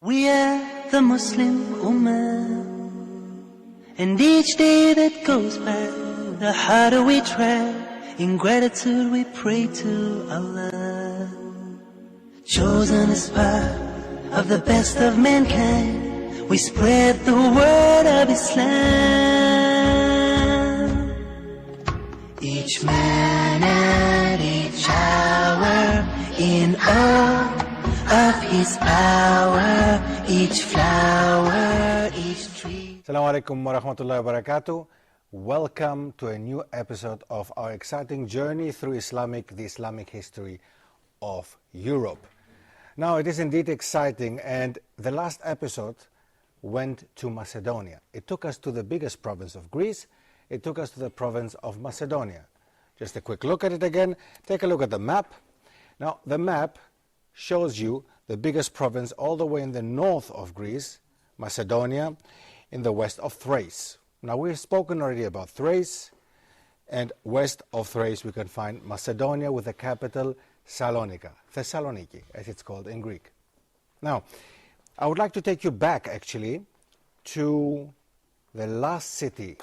We are the Muslim Ummah, and each day that goes by, the harder we try. In gratitude we pray to Allah. Chosen as part of the best of mankind, we spread the word of Islam. Each man at each hour, in all of his power, each flower, each tree. Assalamu alaikum wa rahmatullahi wa barakatuh. Welcome to a new episode of our exciting journey through the Islamic history of Europe. Now, it is indeed exciting, and the last episode went to Macedonia. It took us to the biggest province of Greece. It took us to the province of Macedonia. Just a quick look at it again. Take a look at the map. Now, the map shows you the biggest province all the way in the north of Greece, Macedonia, in the west of Thrace. Now, we've spoken already about Thrace, and west of Thrace we can find Macedonia with the capital Salonika, Thessaloniki, as it's called in Greek. Now, I would like to take you back, actually, to the last city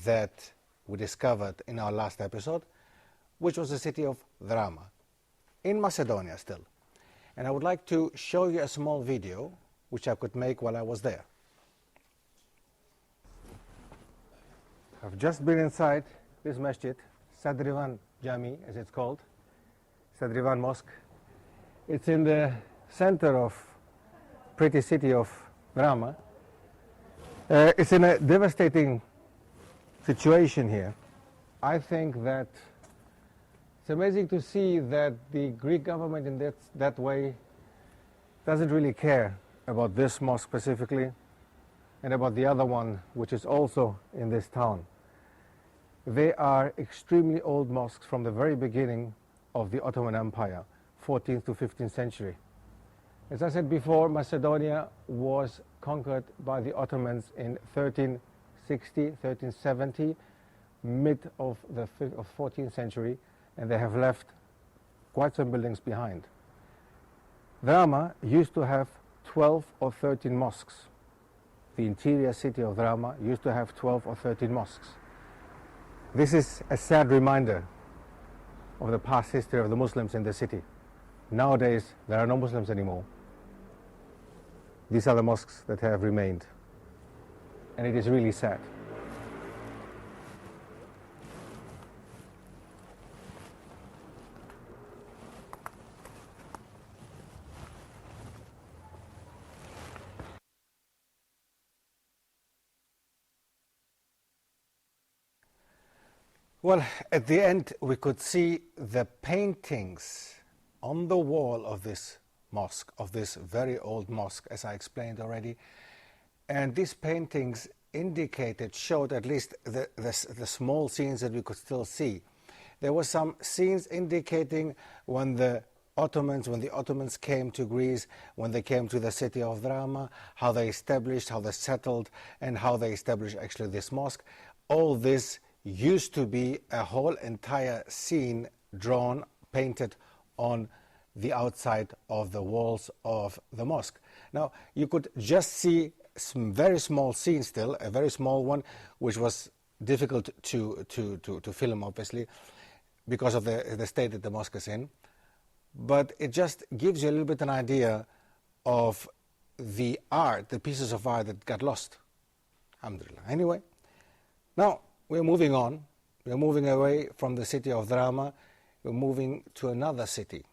that we discovered in our last episode, which was the city of Drama, in Macedonia still. And I would like to show you a small video which I could make while I was there. I've just been inside this masjid, Sadrivan Jami, as it's called, Sadrivan Mosque. It's in the center of pretty city of Drama. It's in a devastating situation here. I think that it's amazing to see that the Greek government in that way doesn't really care about this mosque specifically and about the other one, which is also in this town. They are extremely old mosques from the very beginning of the Ottoman Empire, 14th to 15th century. As I said before, Macedonia was conquered by the Ottomans in 1360, 1370, mid of the 14th century, and they have left quite some buildings behind. Drama used to have 12 or 13 mosques. The interior city of Drama used to have 12 or 13 mosques. This is a sad reminder of the past history of the Muslims in the city. Nowadays, there are no Muslims anymore. These are the mosques that have remained, and it is really sad. Well, at the end, we could see the paintings on the wall of this mosque, of this very old mosque, as I explained already. And these paintings showed at least the small scenes that we could still see. There were some scenes indicating when the Ottomans came to Greece, when they came to the city of Drama, how they established, how they settled, and how they established actually this mosque. All this used to be a whole entire scene drawn, painted on the outside of the walls of the mosque. Now, you could just see some very small scenes still, a very small one, which was difficult to film, obviously, because of the state that the mosque is in. But it just gives you a little bit an idea of the art, the pieces of art that got lost. Alhamdulillah. Anyway, now, we're moving on. We're moving away from the city of Drama. We're moving to another city,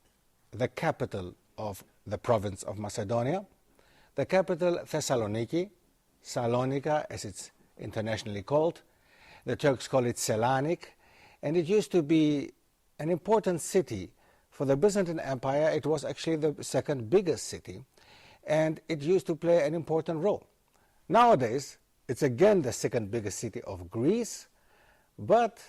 the capital of the province of Macedonia, the capital Thessaloniki, Salonika as it's internationally called. The Turks call it Selanik, and it used to be an important city. For the Byzantine Empire, it was actually the second biggest city, and it used to play an important role. Nowadays, it's again the second biggest city of Greece, but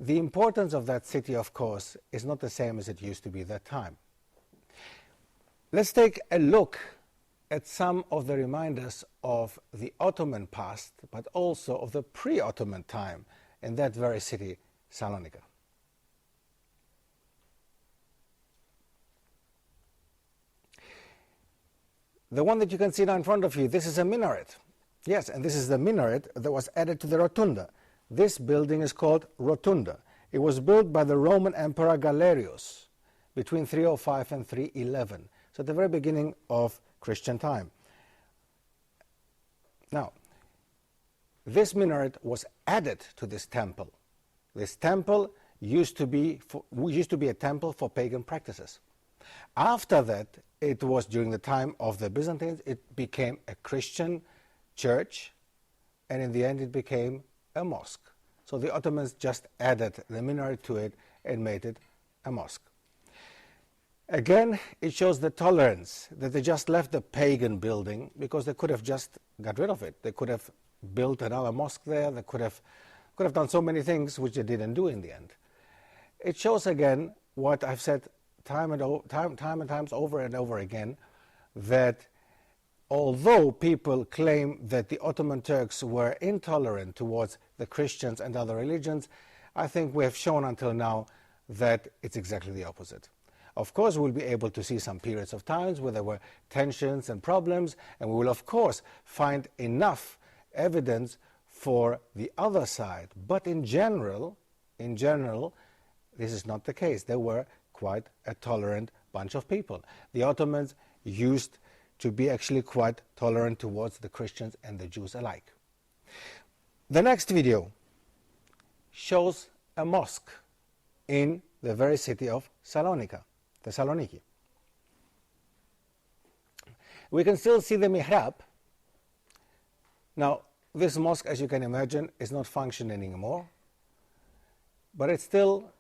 the importance of that city, of course, is not the same as it used to be at that time. Let's take a look at some of the reminders of the Ottoman past, but also of the pre-Ottoman time in that very city, Salonika. the one that you can see now in front of you, this is a minaret. Yes, and this is the minaret that was added to the rotunda. This building is called Rotunda. It was built by the Roman Emperor Galerius between 305 and 311, so at the very beginning of Christian time. Now, this minaret was added to this temple. This temple used to be a temple for pagan practices. After that, it was during the time of the Byzantines, it became a Christian church, and in the end it became a mosque. So the Ottomans just added the minaret to it and made it a mosque. Again, it shows the tolerance, that they just left the pagan building because they could have just got rid of it. They could have built another mosque there. They could have done so many things which they didn't do in the end. It shows again what I've said time and times over and over again, that although people claim that the Ottoman Turks were intolerant towards the Christians and other religions, I think we have shown until now that it's exactly the opposite. Of course, we'll be able to see some periods of times where there were tensions and problems, and we will of course find enough evidence for the other side. But in general, this is not the case. They were quite a tolerant bunch of people. The Ottomans used to be actually quite tolerant towards the Christians and the Jews alike. The next video shows a mosque in the very city of Thessaloniki. We can still see the mihrab. Now, this mosque, as you can imagine, is not functioning anymore, but it's still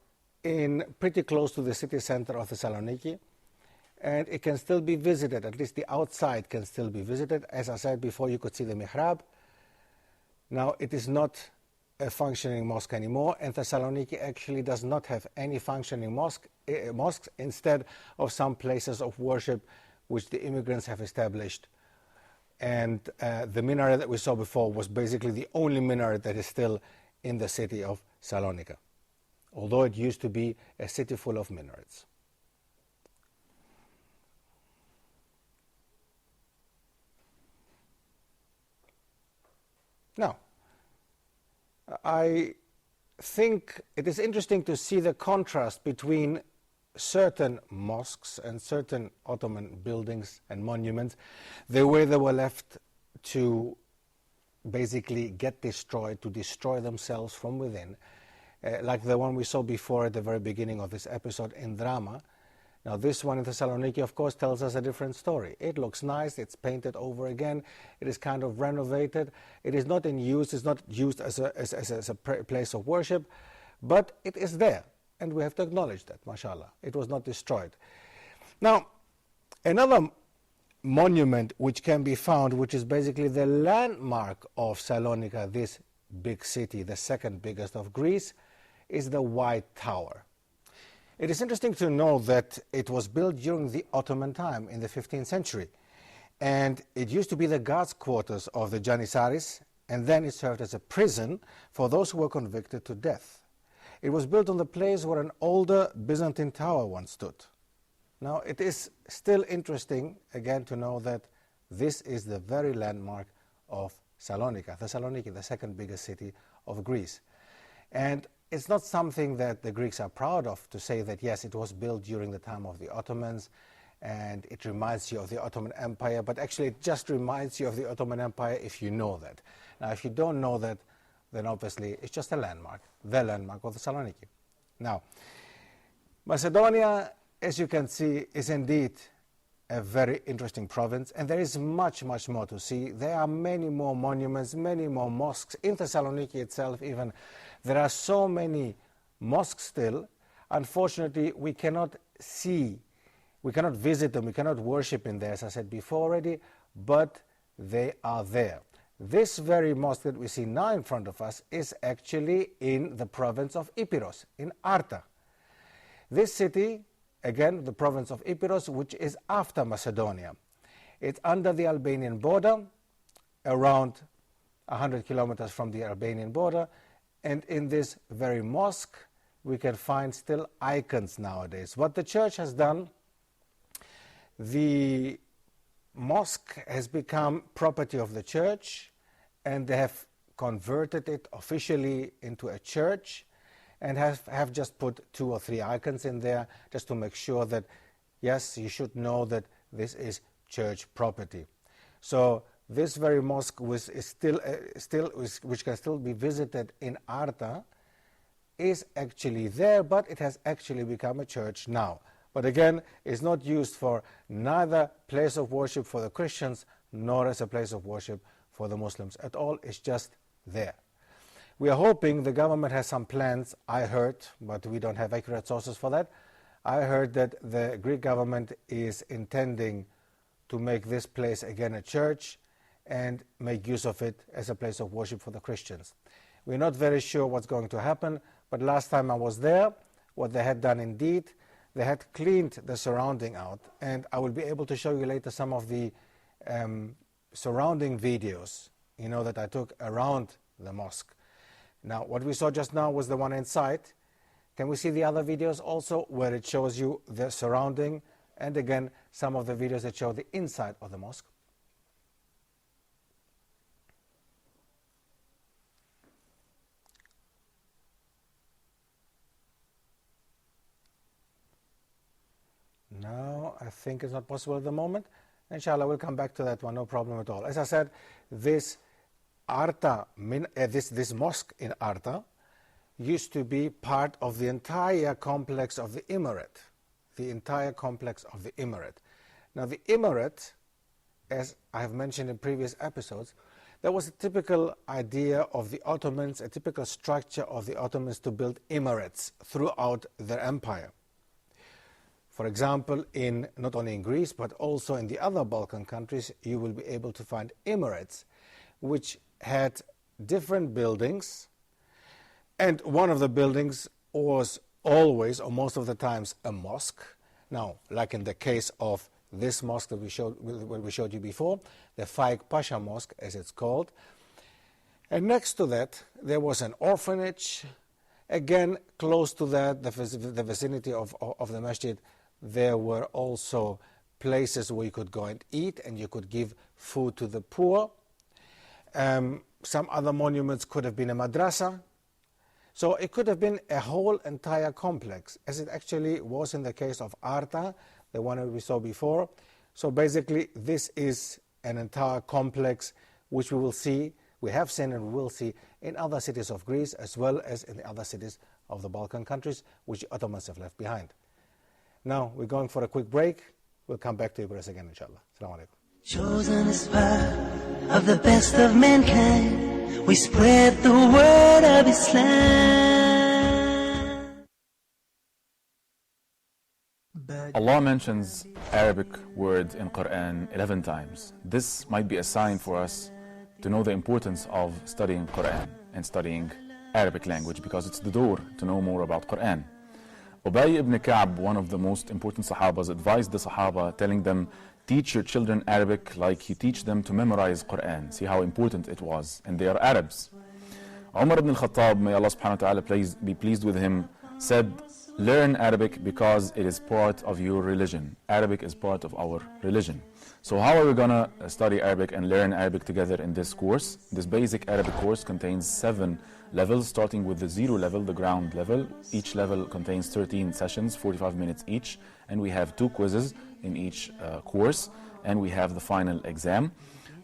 pretty close to the city center of Thessaloniki, and it can still be visited. At least the outside can still be visited. As I said before, you could see the mihrab. Now, it is not a functioning mosque anymore, and Thessaloniki actually does not have any functioning mosques instead of some places of worship which the immigrants have established. And the minaret that we saw before was basically the only minaret that is still in the city of Salonika, although it used to be a city full of minarets. Now, I think it is interesting to see the contrast between certain mosques and certain Ottoman buildings and monuments, the way they were left to basically get destroyed, to destroy themselves from within, like the one we saw before at the very beginning of this episode in Drama. Now, this one in Thessaloniki, of course, tells us a different story. It looks nice, it's painted over again, it is kind of renovated, it is not in use, it's not used as a place of worship, but it is there, and we have to acknowledge that, mashallah. It was not destroyed. Now, another monument which can be found, which is basically the landmark of Salonika, this big city, the second biggest of Greece, is the White Tower. It is interesting to know that it was built during the Ottoman time in the 15th century, and it used to be the guards' quarters of the Janissaries, and then it served as a prison for those who were convicted to death. It was built on the place where an older Byzantine tower once stood. Now, it is still interesting, again, to know that this is the very landmark of Salonika, Thessaloniki, the second biggest city of Greece. And it's not something that the Greeks are proud of, to say that, yes, it was built during the time of the Ottomans and it reminds you of the Ottoman Empire, but actually it just reminds you of the Ottoman Empire if you know that. Now, if you don't know that, then obviously it's just a landmark, the landmark of Thessaloniki. Now, Macedonia, as you can see, is indeed a very interesting province, and there is much, much more to see. There are many more monuments, many more mosques. In Thessaloniki itself even, there are so many mosques still. Unfortunately, we cannot visit them, we cannot worship in there, as I said before already, but they are there. This very mosque that we see now in front of us is actually in the province of Epirus, in Arta. This city, again, the province of Epirus, which is after Macedonia. It's under the Albanian border, around 100 kilometers from the Albanian border, and in this very mosque we can find still icons nowadays. What the church has done, the mosque has become property of the church, and they have converted it officially into a church, and have just put 2 or 3 icons in there just to make sure that, yes, you should know that this is church property. So this very mosque, which can still be visited in Arta, is actually there, but it has actually become a church now. But again, it's not used for neither place of worship for the Christians nor as a place of worship for the Muslims at all. It's just there. We are hoping the government has some plans, I heard, but we don't have accurate sources for that. I heard that the Greek government is intending to make this place again a church and make use of it as a place of worship for the Christians. We're not very sure what's going to happen, but last time I was there, what they had done indeed, they had cleaned the surrounding out, and I will be able to show you later some of the surrounding videos, that I took around the mosque. Now, what we saw just now was the one inside. Can we see the other videos also, where it shows you the surrounding, and again, some of the videos that show the inside of the mosque? No, I think it's not possible at the moment. Inshallah, we'll come back to that one, no problem at all. As I said, this mosque in Arta used to be part of the entire complex of the emirate. The entire complex of the emirate. Now, the emirate, as I have mentioned in previous episodes, there was a typical idea of the Ottomans, a typical structure of the Ottomans to build emirates throughout their empire. For example, not only in Greece, but also in the other Balkan countries, you will be able to find emirates which had different buildings, and one of the buildings was always, or most of the times, a mosque. Now, like in the case of this mosque that we showed you before, the Faik Pasha Mosque, as it's called. And next to that, there was an orphanage. Again, close to that, the vicinity of the masjid, there were also places where you could go and eat, and you could give food to the poor. Some other monuments could have been a madrasa. So it could have been a whole entire complex, as it actually was in the case of Arta, the one that we saw before. So basically, this is an entire complex which we have seen and will see in other cities of Greece, as well as in the other cities of the Balkan countries, which the Ottomans have left behind. Now, we're going for a quick break. We'll come back to Epirus again, inshallah. Assalamu alaikum. Chosen as part of the best of mankind, we spread the word of Islam. Allah mentions Arabic words in Quran 11 times. This might be a sign for us to know the importance of studying Quran and studying Arabic language, because it's the door to know more about Quran. Ubay ibn Ka'b, one of the most important Sahabas, advised the Sahaba, telling them, teach your children Arabic like you teach them to memorize Quran. See how important it was. And they are Arabs. Umar ibn al-Khattab, may Allah subhanahu wa ta'ala be pleased with him, said, learn Arabic because it is part of your religion. Arabic is part of our religion. So how are we going to study Arabic and learn Arabic together in this course? This basic Arabic course contains 7 levels, starting with the 0 level, the ground level. Each level contains 13 sessions, 45 minutes each, and we have 2 quizzes in each course, and we have the final exam.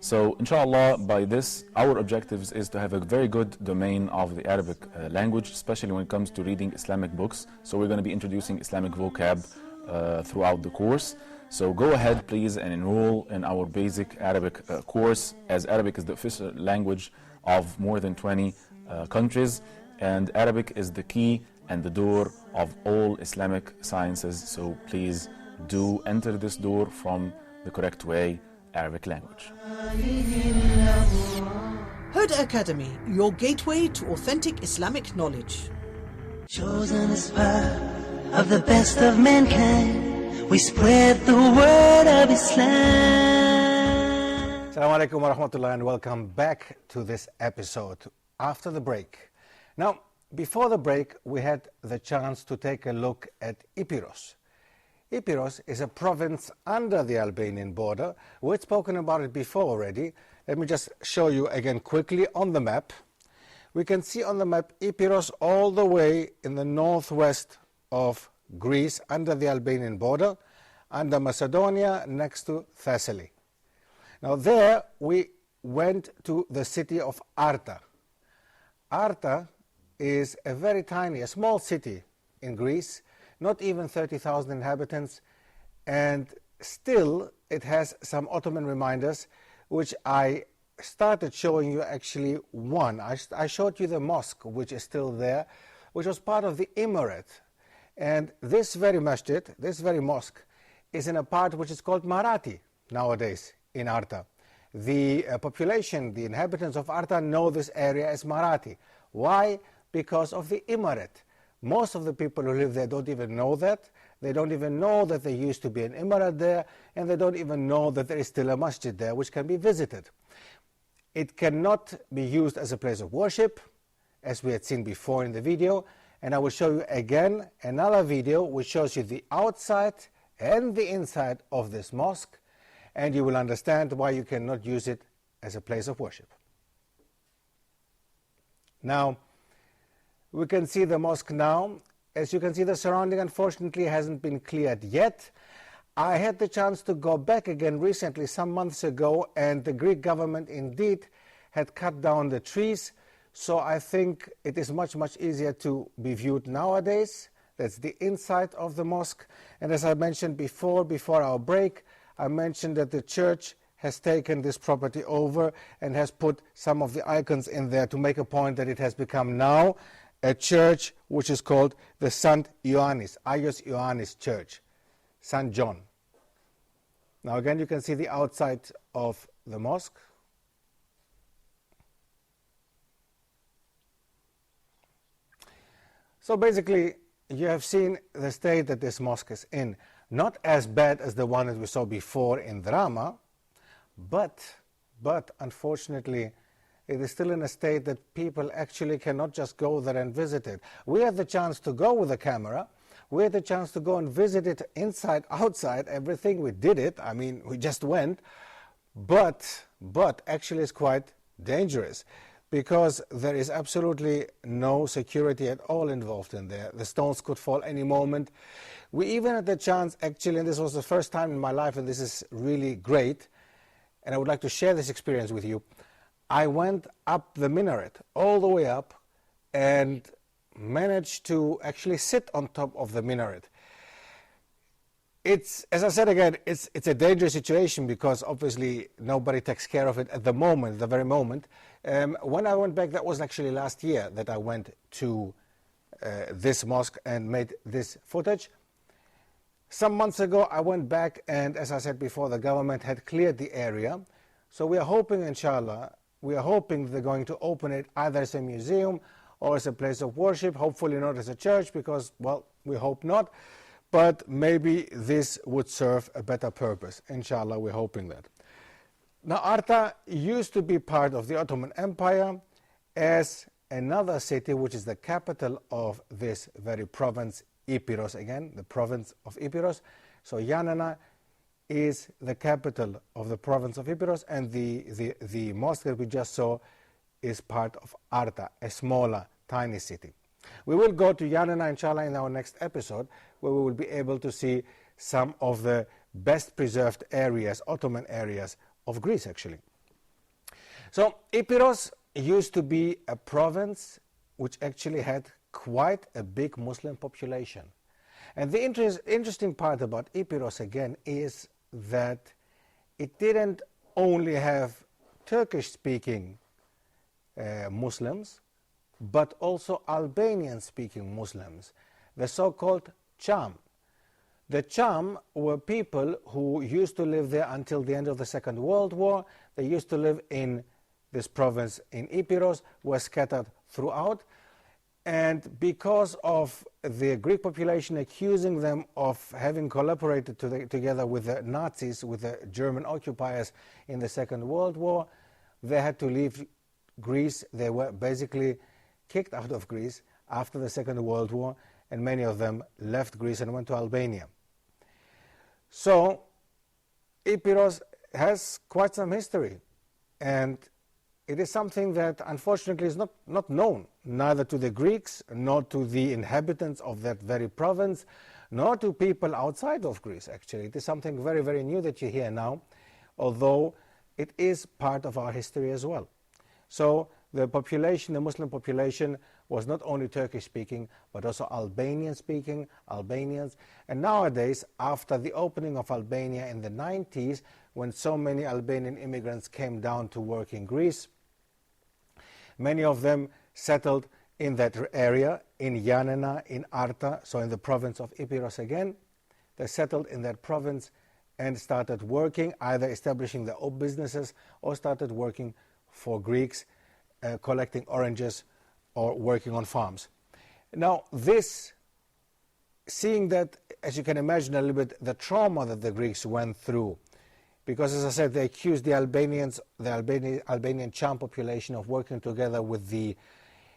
So inshallah, by this, our objectives is to have a very good domain of the Arabic language, especially when it comes to reading Islamic books. So we're going to be introducing Islamic vocab throughout the course. So go ahead, please, and enroll in our basic Arabic course, as Arabic is the official language of more than 20 countries, and Arabic is the key and the door of all Islamic sciences. So please do enter this door from the correct way, Arabic language. Huda Academy, your gateway to authentic Islamic knowledge. Chosen as part of the best of mankind, we spread the word of Islam. Assalamu alaikum wa rahmatullah, and welcome back to this episode after the break. Now, before the break, we had the chance to take a look at Epirus. Epirus is a province under the Albanian border. We've spoken about it before already. Let me just show you again quickly on the map. We can see on the map Epirus all the way in the northwest of Greece, under the Albanian border, under Macedonia, next to Thessaly. Now there we went to the city of Arta. Arta is a very tiny, a small city in Greece, not even 30,000 inhabitants, and still it has some Ottoman reminders, which I started showing you actually one. I showed you the mosque, which is still there, which was part of the emirate. And this very masjid, this very mosque, is in a part which is called Marathi nowadays in Arta. The population, the inhabitants of Arta know this area as Marathi. Why? Because of the emirate. Most of the people who live there don't even know that. They don't even know that there used to be an emirate there, and they don't even know that there is still a masjid there which can be visited. It cannot be used as a place of worship, as we had seen before in the video, and I will show you again another video which shows you the outside and the inside of this mosque, and you will understand why you cannot use it as a place of worship. Now, we can see the mosque now. As you can see, the surrounding unfortunately hasn't been cleared yet. I had the chance to go back again recently, some months ago, and the Greek government indeed had cut down the trees. So I think it is much, much easier to be viewed nowadays. That's the inside of the mosque. And as I mentioned before our break, I mentioned that the church has taken this property over and has put some of the icons in there to make a point that it has become now a church which is called the St. Ioannis, Agios Ioannis Church, St. John. Now again, you can see the outside of the mosque. So basically, you have seen the state that this mosque is in. Not as bad as the one that we saw before in Drama, but unfortunately, it is still in a state that people actually cannot just go there and visit it. We had the chance to go with a camera. We had the chance to go and visit it inside, outside, everything. We did it. I mean, we just went. But actually it's quite dangerous, because there is absolutely no security at all involved in there. The stones could fall any moment. We even had the chance, actually, and this was the first time in my life, and this is really great, and I would like to share this experience with you. I went up the minaret, all the way up, and managed to actually sit on top of the minaret. It's, as I said again, it's a dangerous situation, because obviously nobody takes care of it at the moment, the very moment. When I went back, that was actually last year that I went to this mosque and made this footage. Some months ago I went back, and as I said before, the government had cleared the area. So we are hoping, inshallah, we are hoping they're going to open it either as a museum or as a place of worship, hopefully not as a church, because, well, we hope not. But maybe this would serve a better purpose. Inshallah, we're hoping that. Now, Arta used to be part of the Ottoman Empire as another city, which is the capital of this very province, Epirus, again, the province of Epirus. So Yanana is the capital of the province of Epirus, and the mosque that we just saw is part of Arta, a smaller, tiny city. We will go to Yanana, inshallah, in our next episode, where we will be able to see some of the best preserved areas, Ottoman areas of Greece, actually. So Epirus used to be a province which actually had quite a big Muslim population. And the interesting part about Epirus, again, is that it didn't only have Turkish-speaking Muslims, but also Albanian-speaking Muslims, the so-called Cham. The Cham were people who used to live there until the end of the Second World War. They used to live in this province in Epirus, were scattered throughout. And because of the Greek population accusing them of having collaborated together with the Nazis, with the German occupiers in the Second World War, they had to leave Greece. They were basically kicked out of Greece after the Second World War, and many of them left Greece and went to Albania. So Epirus has quite some history, and it is something that unfortunately is not known, neither to the Greeks, nor to the inhabitants of that very province, nor to people outside of Greece, actually. It is something very, very new that you hear now, although it is part of our history as well. So the population, the Muslim population, was not only Turkish-speaking, but also Albanian-speaking, Albanians. And nowadays, after the opening of Albania in the 90s, when so many Albanian immigrants came down to work in Greece, many of them settled in that area, in Yanina, in Arta, so in the province of Epirus again. They settled in that province and started working, either establishing their own businesses or started working for Greeks, collecting oranges or working on farms. Now this, seeing that, as you can imagine a little bit, the trauma that the Greeks went through, because as I said, they accused the Albanians, the Albanian Cham population, of working together with the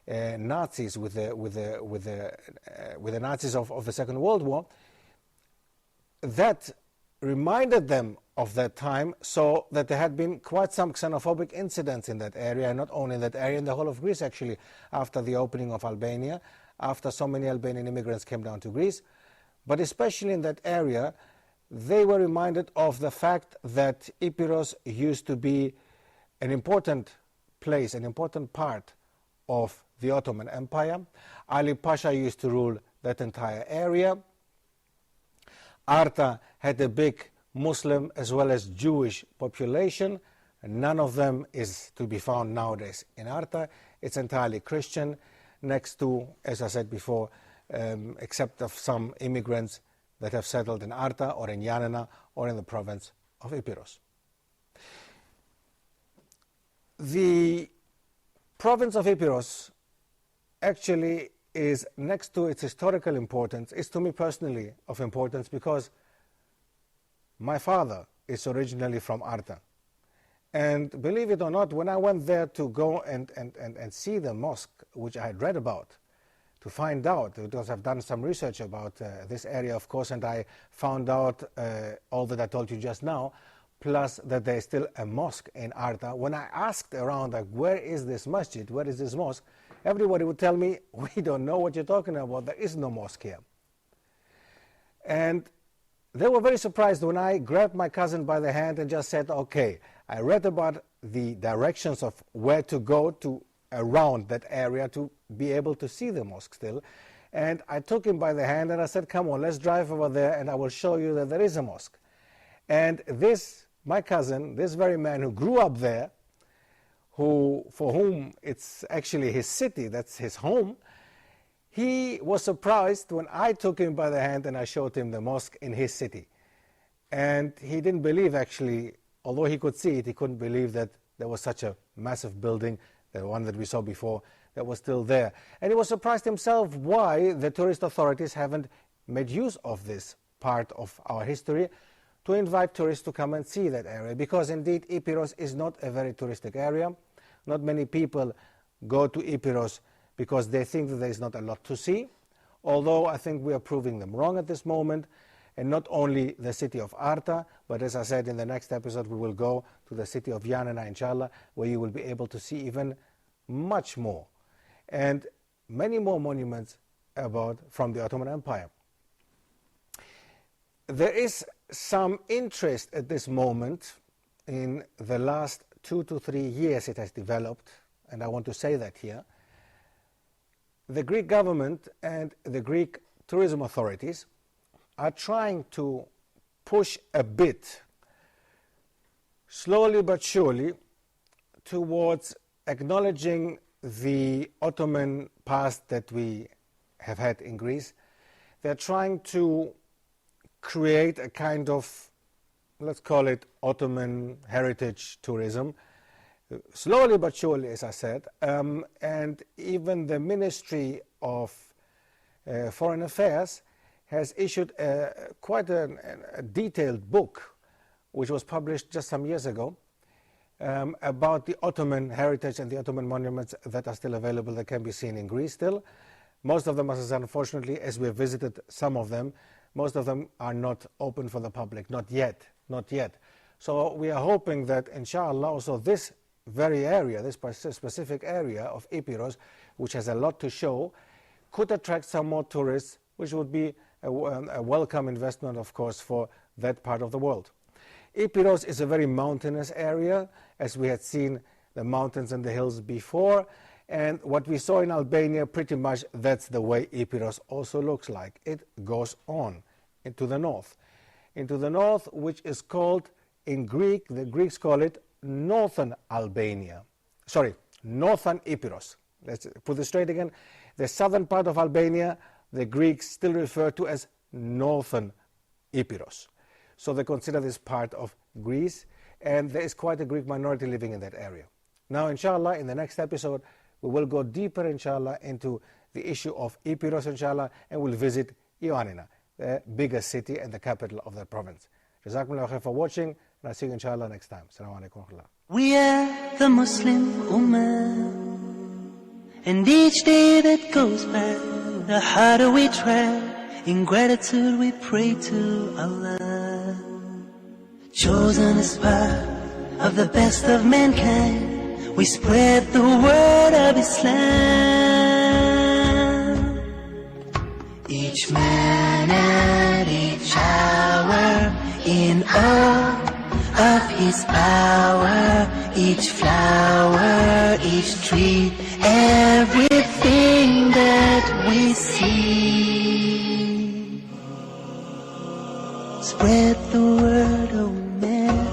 Nazis, with the Nazis of the Second World War. That reminded them of that time, so that there had been quite some xenophobic incidents in that area, and not only in that area, in the whole of Greece actually, after the opening of Albania, after so many Albanian immigrants came down to Greece. But especially in that area, they were reminded of the fact that Epirus used to be an important place, an important part of the Ottoman Empire. Ali Pasha used to rule that entire area. Arta had a big Muslim as well as Jewish population. None of them is to be found nowadays in Arta. It's entirely Christian, next to, as I said before, except of some immigrants that have settled in Arta or in Yanina or in the province of Epirus. The province of Epirus actually is, next to its historical importance, is to me personally of importance, because my father is originally from Arta. And believe it or not, when I went there to go and see the mosque, which I had read about, to find out, because I've done some research about this area, of course, and I found out all that I told you just now, plus that there is still a mosque in Arta. When I asked around, like, where is this masjid, where is this mosque, everybody would tell me, we don't know what you're talking about, there is no mosque here. And they were very surprised when I grabbed my cousin by the hand and just said, okay, I read about the directions of where to go to around that area to be able to see the mosque still. And I took him by the hand and I said, come on, let's drive over there and I will show you that there is a mosque. And this, my cousin, this very man who grew up there, for whom it's actually his city, that's his home, he was surprised when I took him by the hand and I showed him the mosque in his city. And he didn't believe, actually, although he could see it, he couldn't believe that there was such a massive building, the one that we saw before, that was still there. And he was surprised himself why the tourist authorities haven't made use of this part of our history to invite tourists to come and see that area. Because indeed, Epirus is not a very touristic area. Not many people go to Epirus because they think that there is not a lot to see, although I think we are proving them wrong at this moment. And not only the city of Arta, but as I said, in the next episode we will go to the city of Yanina, inshallah, where you will be able to see even much more, and many more monuments from the Ottoman Empire. There is some interest at this moment. In the last 2 to 3 years it has developed, and I want to say that here. The Greek government and the Greek tourism authorities are trying to push a bit, slowly but surely, towards acknowledging the Ottoman past that we have had in Greece. They're trying to create a kind of, let's call it, Ottoman heritage tourism, slowly but surely, as I said. And even the Ministry of Foreign Affairs has issued quite a detailed book, which was published just some years ago, about the Ottoman heritage and the Ottoman monuments that are still available, that can be seen in Greece still. Most of them, as I said, unfortunately, as we have visited some of them, Most of them are not open for the public, not yet. So we are hoping that, inshallah, also this very area, this specific area of Epirus, which has a lot to show, could attract some more tourists, which would be a welcome investment, of course, for that part of the world. Epirus is a very mountainous area, as we had seen the mountains and the hills before, and what we saw in Albania, pretty much that's the way Epirus also looks like. It goes on into the north, which is called, in Greek, the Greeks call it northern Albania. Sorry, northern Epirus. Let's put this straight again. The southern part of Albania, the Greeks still refer to as northern Epirus. So they consider this part of Greece, and there is quite a Greek minority living in that area. Now, inshallah, in the next episode, we will go deeper, inshallah, into the issue of Epirus, inshallah, and we'll visit Ioannina, the biggest city and the capital of the province. Jazakumullah khair for watching, and I'll see you, inshallah, next time. Assalamu alaikum wa rahmatullah. We are the Muslim Ummah, and each day that goes by, the harder we try. In gratitude we pray to Allah. Chosen as part of the best of mankind, we spread the word of Islam. Each man at each hour, in awe of his power, each flower, each tree, everything that we see. Spread the word, oh man.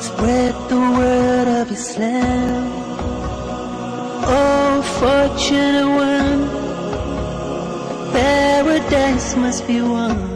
Spread the word of Islam. Oh, fortunate one, paradise must be won.